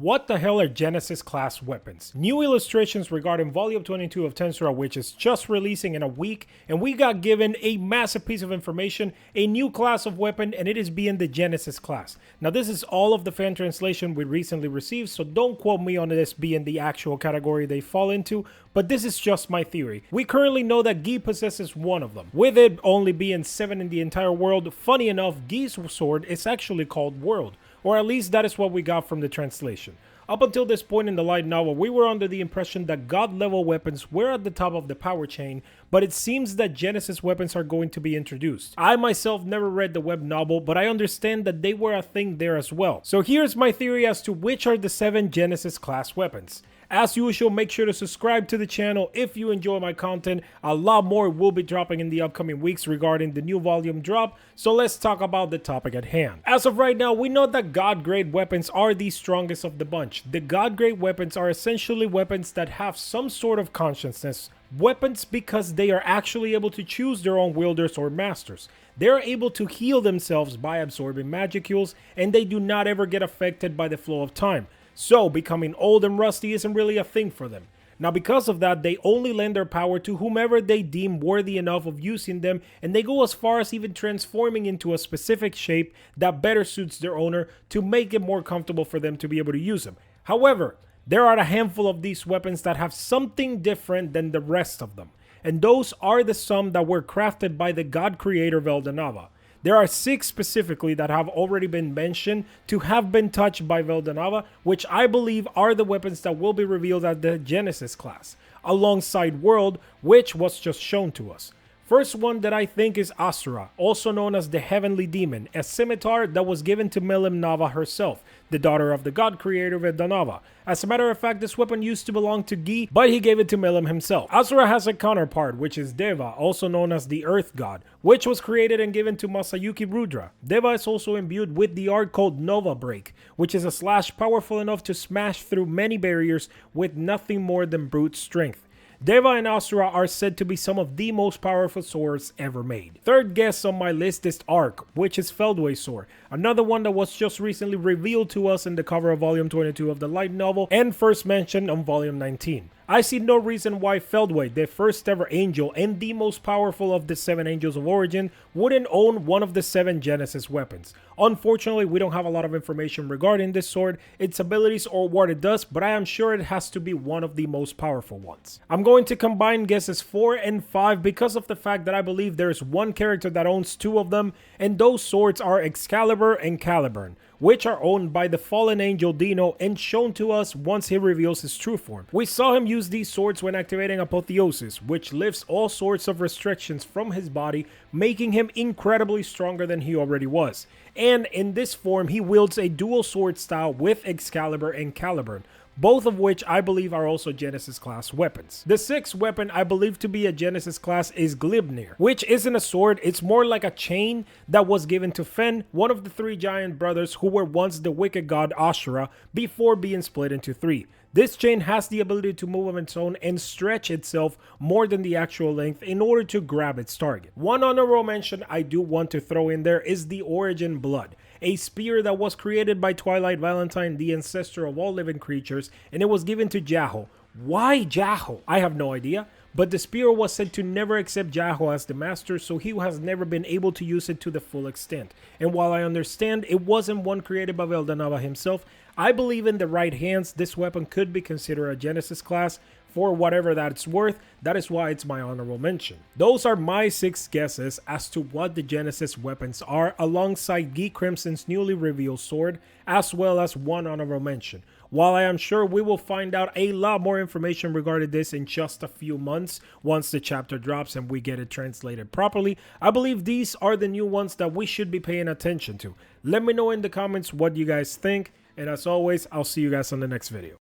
What the hell are Genesis class weapons? New illustrations regarding volume 22 of Tensura, which is just releasing in a week, and we got given a massive piece of information, a new class of weapon, and it is being the Genesis class. Now this is all of the fan translation we recently received, so don't quote me on this being the actual category they fall into, but this is just my theory. We currently know that Gi possesses one of them, with it only being 7 in the entire world. Funny enough, Gi's sword is actually called World, or at least that is what we got from the translation. Up until this point in the light novel, we were under the impression that god level weapons were at the top of the power chain, but it seems that Genesis weapons are going to be introduced. I myself never read the web novel, but I understand that they were a thing there as well. So here's my theory as to which are the 7 Genesis class weapons. As usual, make sure to subscribe to the channel if you enjoy my content. A lot more will be dropping in the upcoming weeks regarding the new volume drop, so let's talk about the topic at hand. As of right now, we know that god grade weapons are the strongest of the bunch. The god grade weapons are essentially weapons that have some sort of consciousness. Weapons because they are actually able to choose their own wielders or masters. They are able to heal themselves by absorbing magicules, and they do not ever get affected by the flow of time. So becoming old and rusty isn't really a thing for them. Now because of that, they only lend their power to whomever they deem worthy enough of using them, and they go as far as even transforming into a specific shape that better suits their owner to make it more comfortable for them to be able to use them. However, there are a handful of these weapons that have something different than the rest of them, and those are the some that were crafted by the god creator Veldanava. There are 6 specifically that have already been mentioned to have been touched by Veldanava, which I believe are the weapons that will be revealed at the Genesis class, alongside World, which was just shown to us. First one that I think is Asura, also known as the Heavenly Demon, a scimitar that was given to Milim Nava herself, the daughter of the god creator Veldanava. As a matter of fact, this weapon used to belong to Gi, but he gave it to Milim himself. Asura has a counterpart, which is Deva, also known as the Earth God, which was created and given to Masayuki Rudra. Deva is also imbued with the art called Nova Break, which is a slash powerful enough to smash through many barriers with nothing more than brute strength. Deva and Asura are said to be some of the most powerful swords ever made. Third guess on my list is Arc, which is Feldway's sword, another one that was just recently revealed to us in the cover of volume 22 of the light novel and first mentioned on volume 19. I see no reason why Feldway, the first ever angel and the most powerful of the 7 angels of origin, wouldn't own one of the 7 Genesis weapons. Unfortunately, we don't have a lot of information regarding this sword, its abilities, or what it does, but I am sure it has to be one of the most powerful ones. I'm going to combine guesses 4 and 5 because of the fact that I believe there is one character that owns 2 of them, and those swords are Excalibur and Caliburn, which are owned by the fallen angel Dino and shown to us once he reveals his true form. We saw him use these swords when activating Apotheosis, which lifts all sorts of restrictions from his body, making him incredibly stronger than he already was. And in this form, he wields a dual sword style with Excalibur and Caliburn, both of which I believe are also Genesis class weapons. The 6th weapon I believe to be a Genesis class is Glibnir, which isn't a sword, it's more like a chain that was given to Fen, one of the 3 giant brothers who were once the wicked god Ashura before being split into 3. This chain has the ability to move on its own and stretch itself more than the actual length in order to grab its target. One honorable mention I do want to throw in there is the Origin Blood, a spear that was created by Twilight Valentine, the ancestor of all living creatures, and it was given to Jaho. Why Jaho? I have no idea, but the spear was said to never accept Jaho as the master, so he has never been able to use it to the full extent. And while I understand it wasn't one created by Veldanava himself, I believe in the right hands this weapon could be considered a Genesis class for whatever that's worth. That is why it's my honorable mention. Those are my 6 guesses as to what the Genesis weapons are, alongside Gi Crimson's newly revealed sword, as well as one honorable mention. While I am sure we will find out a lot more information regarding this in just a few months once the chapter drops and we get it translated properly, I believe these are the new ones that we should be paying attention to. Let me know in the comments what you guys think, and as always, I'll see you guys on the next video.